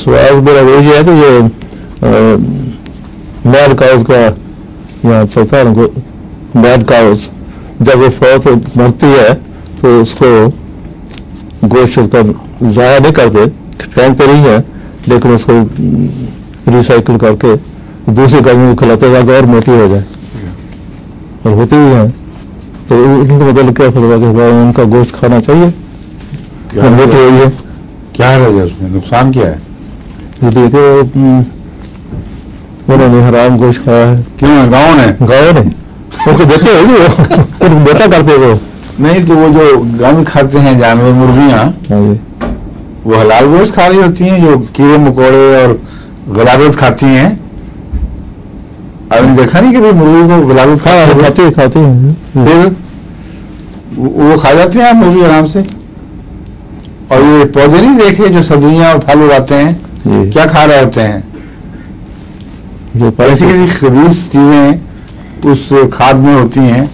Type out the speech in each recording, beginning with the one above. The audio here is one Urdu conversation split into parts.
سوال میرا وہی ہے کہ یہ میل کاؤز کا یہاں پتا ہے کو میل کاؤز جب وہ فوت مرتی ہے تو اس کو گوشت کا ضائع نہیں کرتے، پھینکتے نہیں ہیں، لیکن اس کو ریسائیکل کر کے دوسری قوموں کو کھلاتے ہیں تاکہ اور موٹی ہو جائے، اور ہوتی بھی ہیں. تو ان کا مطلب کیا فتویٰ کہ ان کا گوشت کھانا چاہیے؟ موٹی ہوئی ہے کیا ہے اس میں نقصان کیا ہے؟ اس لیے کہ انہوں نے حرام گوشت کھایا ہے. کیوں ہے؟ گاؤں نے ان کو دیتے ہیں وہ بیٹا کرتے وہ نہیں، تو وہ جو گند کھاتے ہیں جانور، مرغیاں، وہ حلال گوشت کھا رہی ہوتی ہیں. جو کیڑے مکوڑے اور غلاظت کھاتی ہیں، آپ نے دیکھا نہیں کہ مرغی کو غلاظت کھاتے ہیں، پھر وہ کھا جاتے ہیں مرغی آرام سے. اور یہ پودے نہیں دیکھے جو سبزیاں اور پھل اگاتے ہیں، کیا کھا رہے ہوتے ہیں؟ ایسی کسی خبیث چیزیں اس کھاد میں ہوتی ہیں،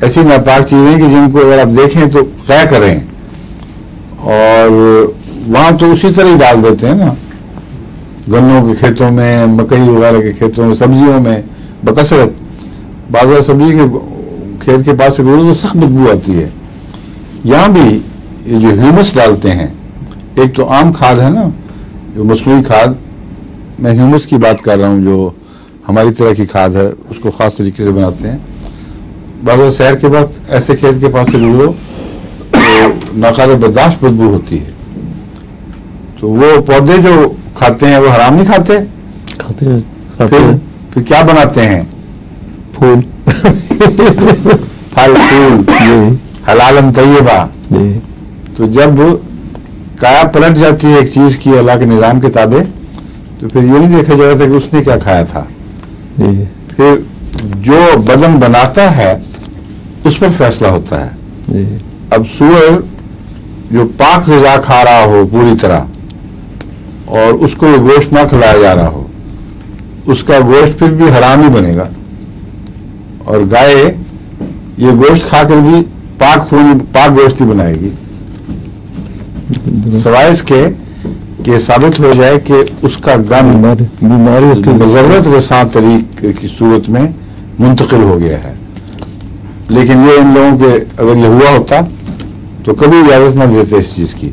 ایسی ناپاک چیزیں کہ جن کو اگر آپ دیکھیں تو کیا کریں. اور وہاں تو اسی طرح ہی ڈال دیتے ہیں نا، گنوں کے کھیتوں میں، مکئی وغیرہ کے کھیتوں میں، سبزیوں میں بکثرت. بعض سبزی کے کھیت کے پاس سے گزرو تو سخت بدبو آتی ہے. یہاں بھی یہ جو ہیومس ڈالتے ہیں، ایک تو عام کھاد ہے نا جو مصنوعی کھاد، میں ہیومس کی بات کر رہا ہوں، جو ہماری طرح کی کھاد ہے اس کو خاص طریقے سے بناتے ہیں. بعض شہر کے بعد ایسے کھیت کے پاس سے گزرو تو ناقابل برداشت بدبو ہوتی ہے. تو وہ پودے جو کھاتے ہیں وہ حرام نہیں کھاتے پھر کیا بناتے ہیں؟ پھول پھل پھول حلال طیبہ. تو جب کایا پلٹ جاتی ہے ایک چیز کی اللہ کے نظام کے تابع، تو پھر یہ نہیں دیکھا جاتا کہ اس نے کیا کھایا تھا. پھر جو بدن بناتا ہے اس پر فیصلہ ہوتا ہے. اب سور جو پاک غذا کھا رہا ہو پوری طرح اور اس کو یہ گوشت نہ کھلایا جا رہا ہو، اس کا گوشت پھر بھی حرام ہی بنے گا. اور گائے یہ گوشت کھا کر بھی پاک گوشت ہی بنائے گی، سوائے اس کے کہ ثابت ہو جائے کہ اس کا گند بیماری اس کی ضرورت رساں طریق کی صورت میں منتقل ہو گیا ہے. لیکن یہ ان لوگوں کے اگر یہ ہوا ہوتا تو کبھی اجازت نہ دیتے اس چیز کی.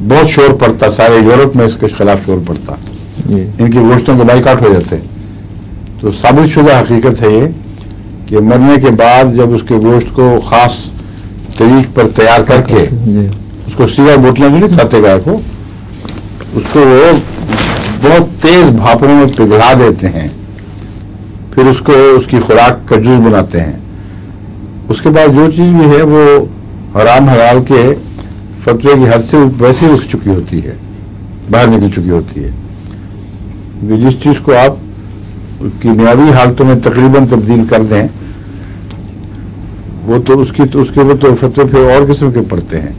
بہت شور پڑتا، سارے یورپ میں اس کے خلاف شور پڑتا، ان کے گوشتوں کے بائیکاٹ ہو جاتے. تو ثابت شدہ حقیقت ہے یہ کہ مرنے کے بعد جب اس کے گوشت کو خاص طریق پر تیار کر کے اس کو سیدھا بوٹیاں جو نہیں کھاتے گائے کو، اس کو وہ بہت تیز بھاپوں میں پگھلا دیتے ہیں، پھر اس کو اس کی خوراک کا جز بناتے ہیں. اس کے بعد جو چیز بھی ہے وہ حرام حلال کے فتوے کی حد سے ویسے ہی اٹھ چکی ہوتی ہے، باہر نکل چکی ہوتی ہے. جس چیز کو آپ کیمیاوی حالتوں میں تقریباً تبدیل کر دیں، وہ تو اس کے وہ تو فتوے پھر اور قسم کے پڑتے ہیں.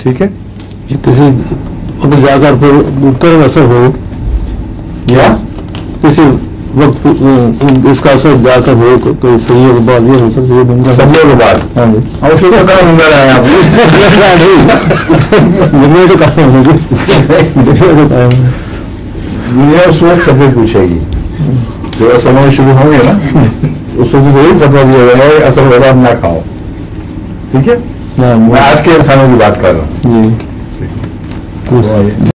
ٹھیک ہے، یہ کسی وقت جا کر پھر اثر ہو یا کسی وقت اس کا اثر جا کر ہو، کوئی صحیح کے بعد یہ ہو سکتا ہے سبزیوں کے بعد. ہاں جی اور پھر پتا ہوں رہے ہیں دنیا تو کام ہوگی، دنیا تو کام ہے. دنیا اس وقت کبھی پوچھے گی جو سمجھ شروع ہوں گے نا، اس وقت وہی پتہ دیا جائے گا اصل وغیرہ نہ کھاؤ. ٹھیک ہے، میں آج کے انسانوں کی بات کر رہا ہوں. جی